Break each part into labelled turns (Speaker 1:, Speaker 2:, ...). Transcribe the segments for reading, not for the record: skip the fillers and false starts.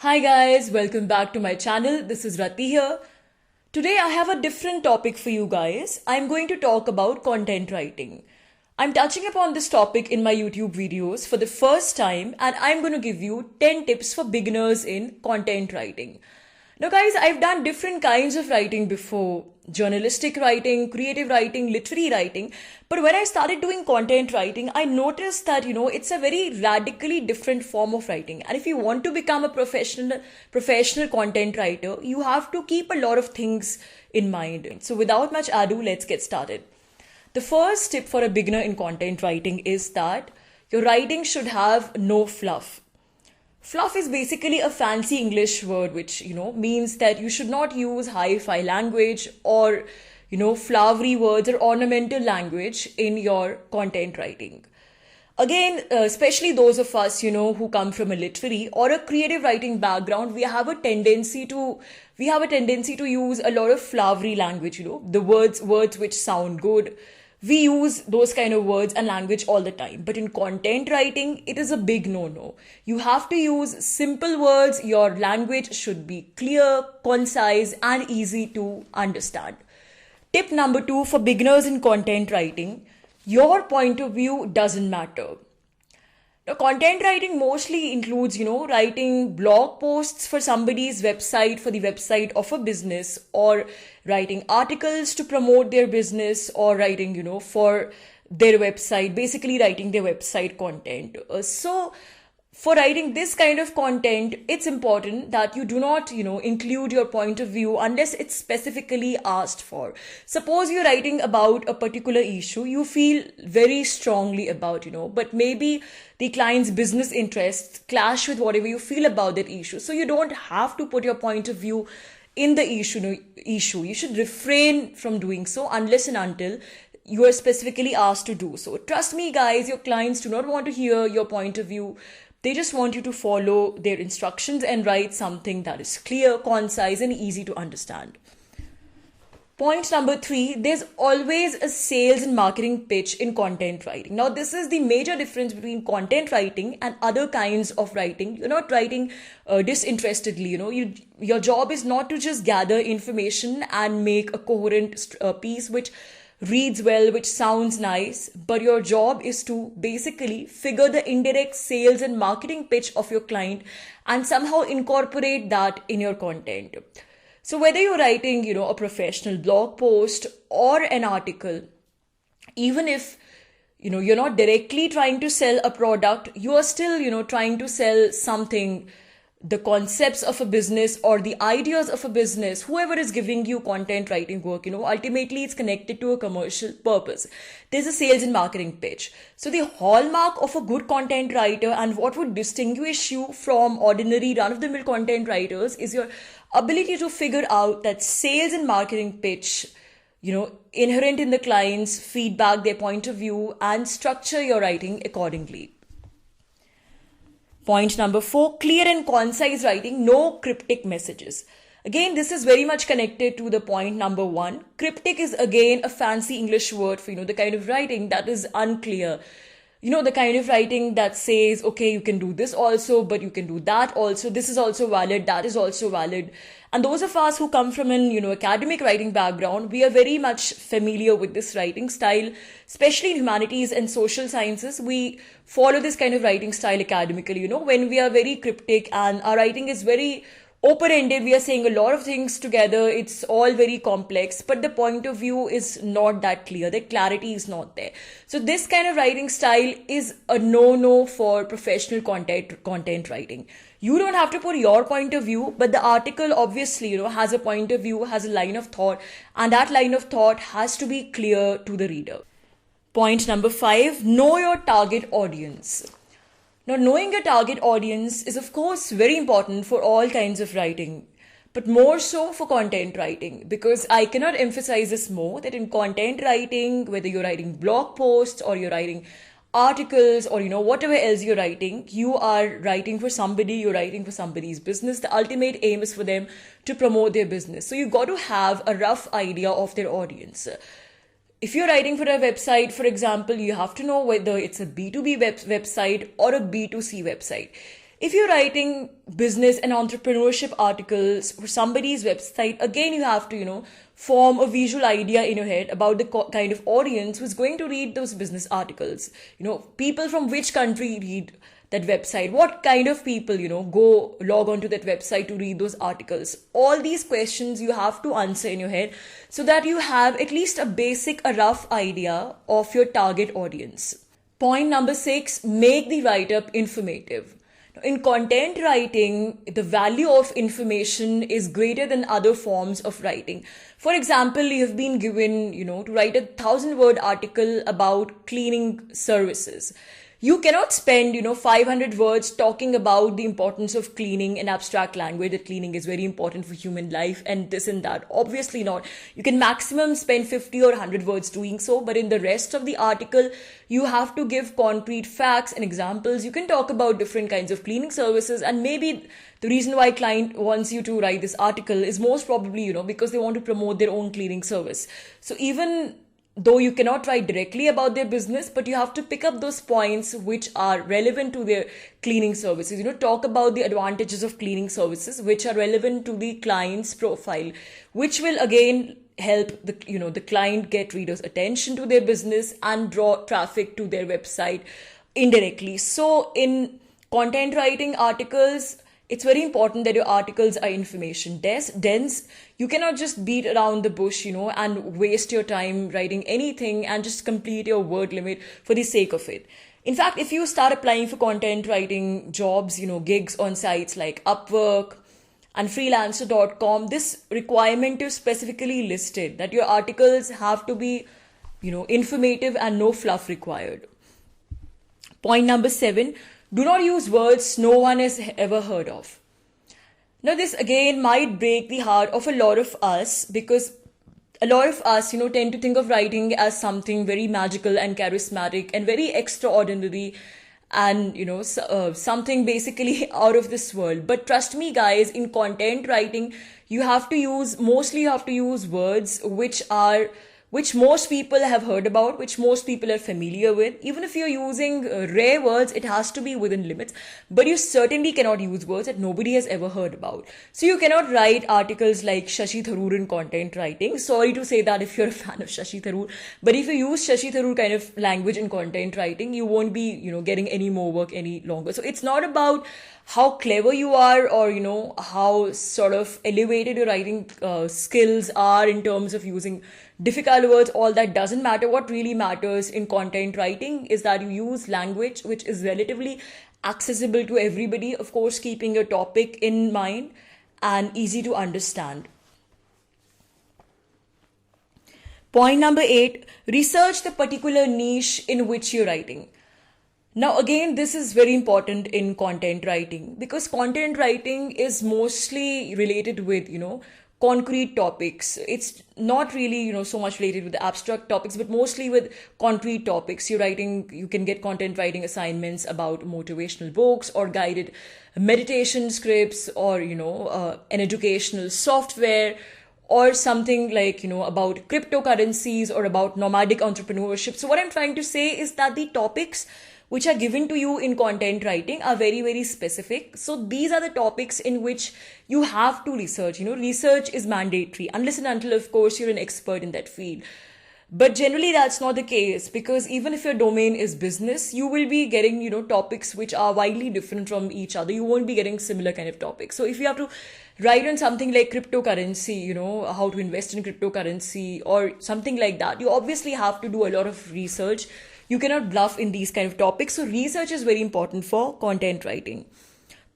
Speaker 1: Hi guys, welcome back to my channel. This is Rati here. Today I have a different topic for you guys. I'm going to talk about content writing. I'm touching upon this topic in my YouTube videos for the first time and I'm going to give you 10 tips for beginners in content writing. Now guys, I've done different kinds of writing before. Journalistic writing, creative writing, literary writing. But when I started doing content writing, I noticed that, it's a very radically different form of writing. And if you want to become a professional content writer, you have to keep a lot of things in mind. So without much ado, let's get started. The first tip for a beginner in content writing is that your writing should have no fluff. Fluff is basically a fancy English word which, means that you should not use hi-fi language or, flowery words or ornamental language in your content writing. Again, especially those of us, who come from a literary or a creative writing background, we have a tendency to use a lot of flowery language, the words which sound good. We use those kind of words and language all the time. But in content writing, it is a big no-no. You have to use simple words. Your language should be clear, concise, and easy to understand. Tip number 2 for beginners in content writing, your point of view doesn't matter. Now, content writing mostly includes, writing blog posts for somebody's website, for the website of a business, or writing articles to promote their business, or writing, for their website, basically writing their website content. So for writing this kind of content, it's important that you do not, include your point of view unless it's specifically asked for. Suppose you're writing about a particular issue you feel very strongly about, but maybe the client's business interests clash with whatever you feel about that issue. So you don't have to put your point of view in the issue. You should refrain from doing so unless and until you are specifically asked to do so. Trust me, guys, your clients do not want to hear your point of view. They just want you to follow their instructions and write something that is clear, concise, and easy to understand. Point number 3, there's always a sales and marketing pitch in content writing. Now, this is the major difference between content writing and other kinds of writing. You're not writing disinterestedly, your job is not to just gather information and make a coherent piece which reads well, which sounds nice, but your job is to basically figure the indirect sales and marketing pitch of your client and somehow incorporate that in your content. So whether you're writing, a professional blog post or an article, even if, you're not directly trying to sell a product, you are still, trying to sell something, the concepts of a business or the ideas of a business. Whoever is giving you content writing work, ultimately it's connected to a commercial purpose. There's a sales and marketing pitch. So the hallmark of a good content writer and what would distinguish you from ordinary run-of-the-mill content writers is your ability to figure out that sales and marketing pitch, inherent in the client's feedback, their point of view, and structure your writing accordingly. Point number 4, clear and concise writing, no cryptic messages. Again, this is very much connected to the point number 1. Cryptic is again a fancy English word for, the kind of writing that is unclear. The kind of writing that says, okay, you can do this also, but you can do that also. This is also valid. That is also valid. And those of us who come from an, academic writing background, we are very much familiar with this writing style, especially in humanities and social sciences. We follow this kind of writing style academically, when we are very cryptic and our writing is very open-ended, we are saying a lot of things together, it's all very complex, but the point of view is not that clear, the clarity is not there. So this kind of writing style is a no-no for professional content writing. You don't have to put your point of view, but the article obviously, has a point of view, has a line of thought, and that line of thought has to be clear to the reader. Point number 5, know your target audience. Now, knowing your target audience is, of course, very important for all kinds of writing, but more so for content writing, because I cannot emphasize this more, that in content writing, whether you're writing blog posts or you're writing articles or, whatever else you're writing, you are writing for somebody, you're writing for somebody's business. The ultimate aim is for them to promote their business. So you've got to have a rough idea of their audience. If you're writing for a website, for example, you have to know whether it's a B2B website or a B2C website. If you're writing business and entrepreneurship articles for somebody's website, again, you have to, form a visual idea in your head about the kind of audience who's going to read those business articles. People from which country read that website, what kind of people, go log on to that website to read those articles. All these questions you have to answer in your head so that you have at least a rough idea of your target audience. Point number 6, make the write-up informative. In content writing, the value of information is greater than other forms of writing. For example, you have been given, to write a 1,000-word article about cleaning services. You cannot spend, 500 words talking about the importance of cleaning in abstract language, that cleaning is very important for human life and this and that. Obviously not. You can maximum spend 50 or 100 words doing so, but in the rest of the article, you have to give concrete facts and examples. You can talk about different kinds of cleaning services, and maybe the reason why client wants you to write this article is most probably, because they want to promote their own cleaning service. So even though you cannot write directly about their business, but you have to pick up those points which are relevant to their cleaning services. Talk about the advantages of cleaning services which are relevant to the client's profile, which will again help the client get readers' attention to their business and draw traffic to their website indirectly. So in content writing articles, it's very important that your articles are information dense. You cannot just beat around the bush, and waste your time writing anything and just complete your word limit for the sake of it. In fact, if you start applying for content writing jobs, gigs on sites like Upwork and freelancer.com, this requirement is specifically listed that your articles have to be, informative and no fluff required. Point number 7, do not use words no one has ever heard of. Now, this again might break the heart of a lot of us, because a lot of us, tend to think of writing as something very magical and charismatic and very extraordinary and, something basically out of this world. But trust me, guys, in content writing, you have to use words which most people have heard about, which most people are familiar with. Even if you're using rare words, it has to be within limits. But you certainly cannot use words that nobody has ever heard about. So you cannot write articles like Shashi Tharoor in content writing. Sorry to say that if you're a fan of Shashi Tharoor. But if you use Shashi Tharoor kind of language in content writing, you won't be, getting any more work any longer. So it's not about how clever you are or, how sort of elevated your writing skills are in terms of using difficult words. All that doesn't matter. What really matters in content writing is that you use language which is relatively accessible to everybody, of course, keeping your topic in mind and easy to understand. Point number 8, research the particular niche in which you're writing. Now, again, this is very important in content writing, because content writing is mostly related with, concrete topics. It's not really, so much related with the abstract topics, but mostly with concrete topics. You can get content writing assignments about motivational books or guided meditation scripts or, an educational software, or something like, about cryptocurrencies or about nomadic entrepreneurship. So what I'm trying to say is that the topics which are given to you in content writing are very, very specific. So these are the topics in which you have to research. Research is mandatory unless and until, of course, you're an expert in that field. But generally that's not the case, because even if your domain is business, you will be getting, topics which are widely different from each other. You won't be getting similar kind of topics. So if you have to write on something like cryptocurrency, how to invest in cryptocurrency or something like that, you obviously have to do a lot of research. You cannot bluff in these kind of topics. So research is very important for content writing.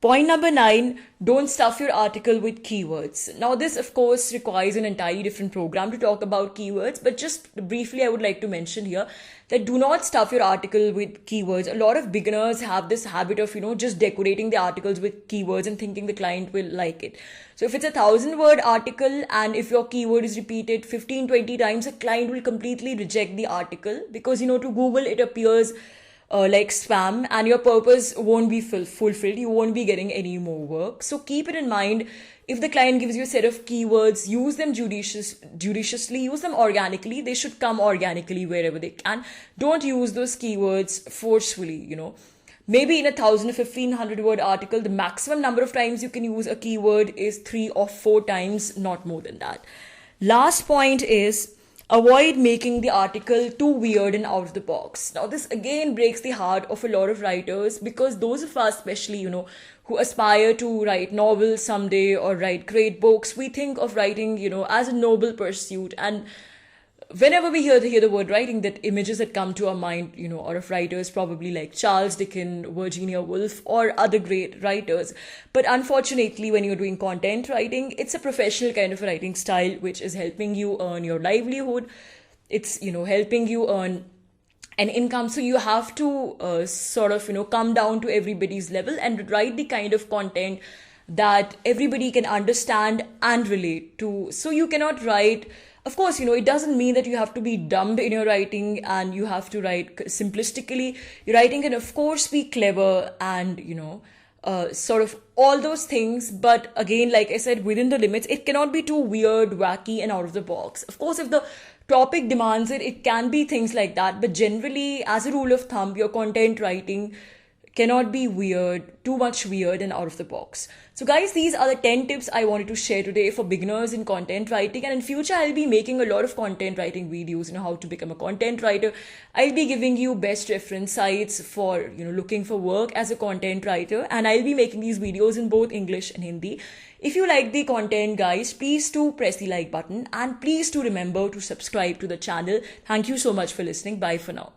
Speaker 1: Point number 9, don't stuff your article with keywords. Now, this, of course, requires an entirely different program to talk about keywords. But just briefly, I would like to mention here that do not stuff your article with keywords. A lot of beginners have this habit of, just decorating the articles with keywords and thinking the client will like it. So if it's a 1,000-word article and if your keyword is repeated 15, 20 times, a client will completely reject the article, because, to Google, it appears like spam and your purpose won't be fulfilled. You won't be getting any more work. So keep it in mind. If the client gives you a set of keywords, use them judiciously, use them organically. They should come organically wherever they can. Don't use those keywords forcefully, maybe in 1,000 or 1,500 word article, the maximum number of times you can use a keyword is 3 or 4 times, not more than that. Last point is avoid making the article too weird and out of the box. Now, this again breaks the heart of a lot of writers, because those of us, especially, who aspire to write novels someday or write great books, we think of writing, as a noble pursuit. And whenever we hear the word writing, that images that come to our mind, are of writers probably like Charles Dickens, Virginia Woolf, or other great writers. But unfortunately, when you're doing content writing, it's a professional kind of writing style, which is helping you earn your livelihood. It's, helping you earn an income. So you have to sort of, come down to everybody's level and write the kind of content that everybody can understand and relate to. So you cannot write, of course, it doesn't mean that you have to be dumb in your writing and you have to write simplistically. Your writing can, of course, be clever and, sort of all those things. But again, like I said, within the limits, it cannot be too weird, wacky, and out of the box. Of course, if the topic demands it, it can be things like that. But generally, as a rule of thumb, your content writing cannot be weird, too much weird and out of the box. So guys, these are the 10 tips I wanted to share today for beginners in content writing. And in future, I'll be making a lot of content writing videos, how to become a content writer. I'll be giving you best reference sites for, looking for work as a content writer. And I'll be making these videos in both English and Hindi. If you like the content, guys, please do press the like button and please do remember to subscribe to the channel. Thank you so much for listening. Bye for now.